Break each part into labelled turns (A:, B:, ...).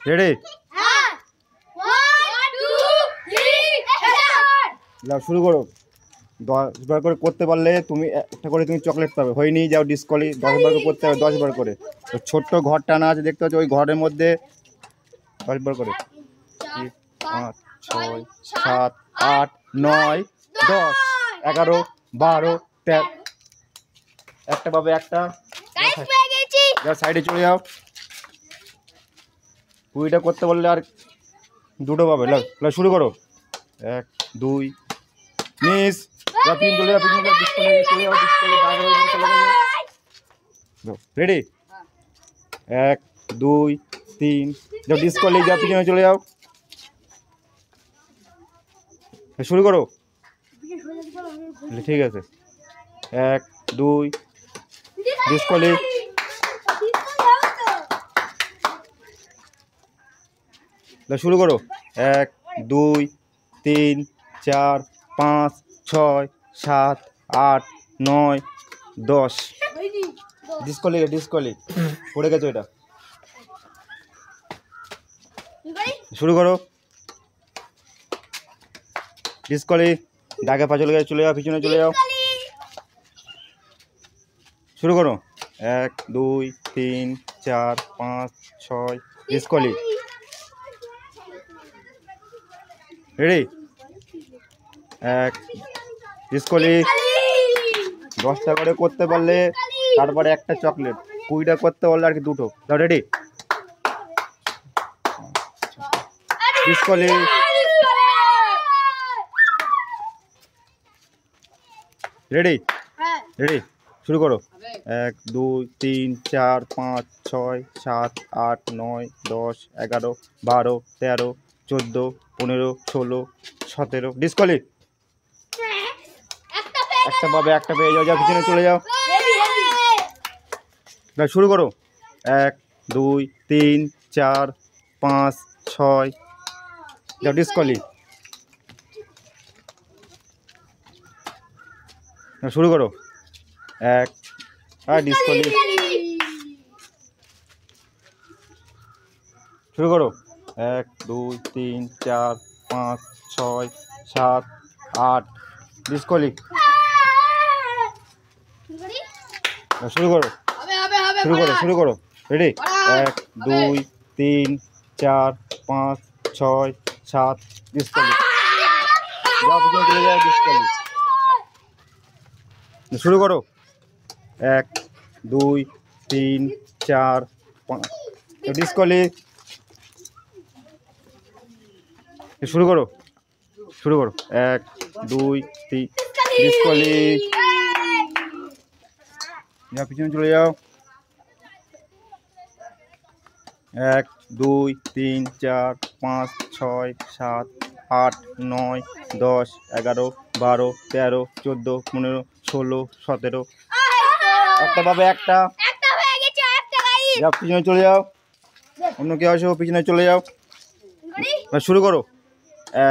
A: Ready?
B: হ্যাঁ 1 2 3
A: শুরু করো। 10 বার করে করতে পারলে তুমি একটা করে তুমি চকলেট পাবে। হয়নি যাও ডিসকলি। 10 বার করে করতে হবে, 10 বার করে। তো ছোট্ট ঘর টানা আছে দেখতে পাচ্ছ, ওই ঘরের মধ্যে 10 বার করে 5 6 7 8 9 10 11 12 13 একটা পাবে একটা।
B: গাইস পেয়ে গেছি।
A: যাও সাইডে চলে যাও। 20টা করতে বললে আর দুটো পাবে। শুরু করো। 1 2 মিস। যাও পিন চলে যাও, পিন চলে যাও, ডিসকলি চলে যাও, ডিসকলি রেডি? 1 2 3 যাও ডিসকলি, যাও পিছনে চলে যাও। শুরু করো। ঠিক আছে। 1 2 ডিসকলি। শুরু করো। 1 2 3 4 5 6 7 8 9 10 ডিসকলি। ডিসকলি পড়ে গেছো এটা। শুরু করো। ডিসকলি। ডাকে পা চলে গেছে, চলে যাও, পিছনে চলে যাও। শুরু করো। 1 2 3 4 5 6 ডিসকলি। রেডি? 1 ডিসকলি। 10টা করে করতে পারলে তারপরে একটা চকলেট, 20টা করতে পারলে আর কি দুটো। যাও রেডি? ডিসকলি। রেডি? রেডি? শুরু করো। 1 2 3 4 5 6 7 8 9 10 11 12 13 14 15 16 17 ডিসকলি। একটা পাবে, একটা পেয়ে যাও, যাও পিছনে চলে যাও। শুরু করো। 1 2 3 4 5 6 যাও ডিসকলি। শুরু করো। 1 ডিসকলি। শুরু করো। 1 2 3 4 5 6 7 8 ডিসকলি। শুরু করো। শুরু করো। রেডি? 1 2 3 4 5 6 7 ডিসকলি। যাও পিছনে চলে যাও, ডিসকলি। শুরু করো। 1 2 3 4 5 ডিসকলি। শুরু করো। শুরু করো। 1 2 3 ডিসকলি। যাও পিছনে চলে যাও। 1 2 3 4 5 6 7 8 9 10 11 12 13 14 15 16 17 একটা পাবে, একটা। যাও পিছনে চলে যাও। অন্য কেউ আসো, পিছনে চলে যাও। শুরু করো।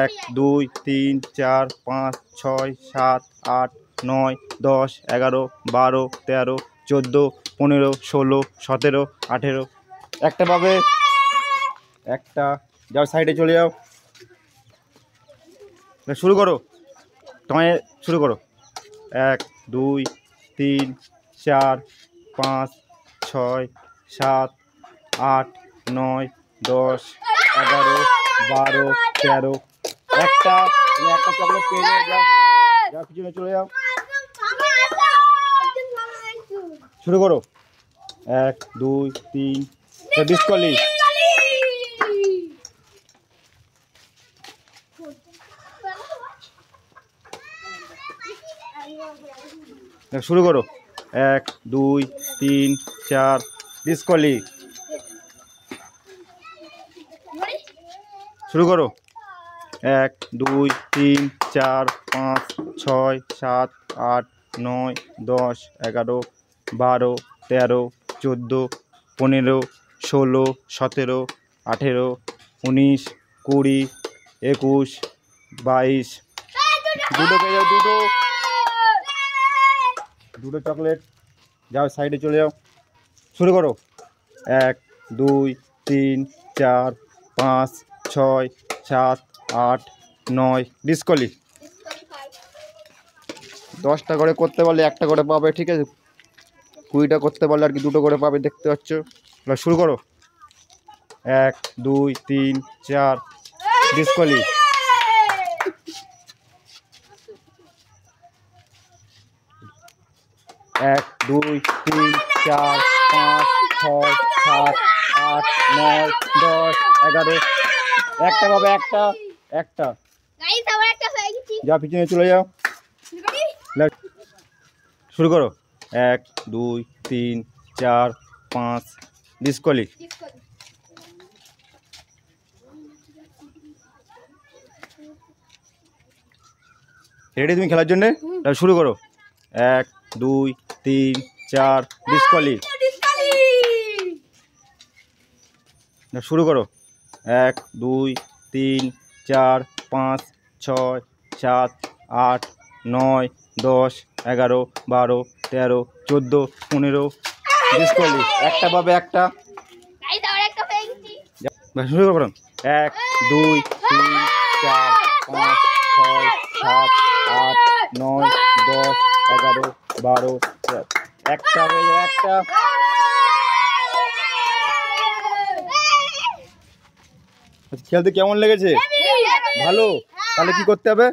A: 1 2 3 4 5 6 7 8 9 10 11 12 13 14 15 16 17 18 একটা পাবে, একটা। যাও সাইডে চলে যাও। শুরু করো। তোমায় শুরু করো। 1 2 3 4 5 6 7 8 9 10 11 12 13 একটা। তুমি একটা চকলেট পেয়ে যাও। যাও পিছনে চলে যাও। শুরু করো। 1 2 3 ডিসকলি। শুরু করো। 1 2 3 4 ডিসকলি। শুরু করো। 1 2 3 4 5 6 7 8 9 10 11 12 13 14 15 16 17 18 19 20 21 22 দুটো পেয়ে যাও, দুটো। দুটো চকলেট। যাও সাইডে চলে যাও। শুরু করো। 1 2 3 4 5 6 7 8 9 ডিসকলি। 10টা করে করতে পারলে একটা করে পাবে, ঠিক আছে? 20টা করতে পারলে আর কি 2টো করে পাবে, দেখতে পাচ্ছ। এবার শুরু করো। 1 2 3 4 ডিসকলি। 1 2 3 4 5 6 7 8 9 10 11। একটা পাবে, একটা।
B: গাইস আবার একটা হয়ে গেছি।
A: যা পিছনে চলে যাও। শুরু করো। 1 2 3 4 5 ডিসকলি। রেডি তুমি খেলার জন্যে? তাহলে শুরু করো। 1 2 3 4 ডিসকলি। শুরু করো। 1 2 3 4 5 6 7 8 9 10 11 12 13 14 15 ডিসকলি। একটা পাবে, একটা।
B: গাইস আবার একটা হয়ে গেছি।
A: শুরু করো। 1 2 3 4 5 6 7 8 9 10 11 12 13। একটা হয়ে যাবে, একটা। খেলতে কেমন লেগেছে? ভালো। তাহলে কি করতে হবে?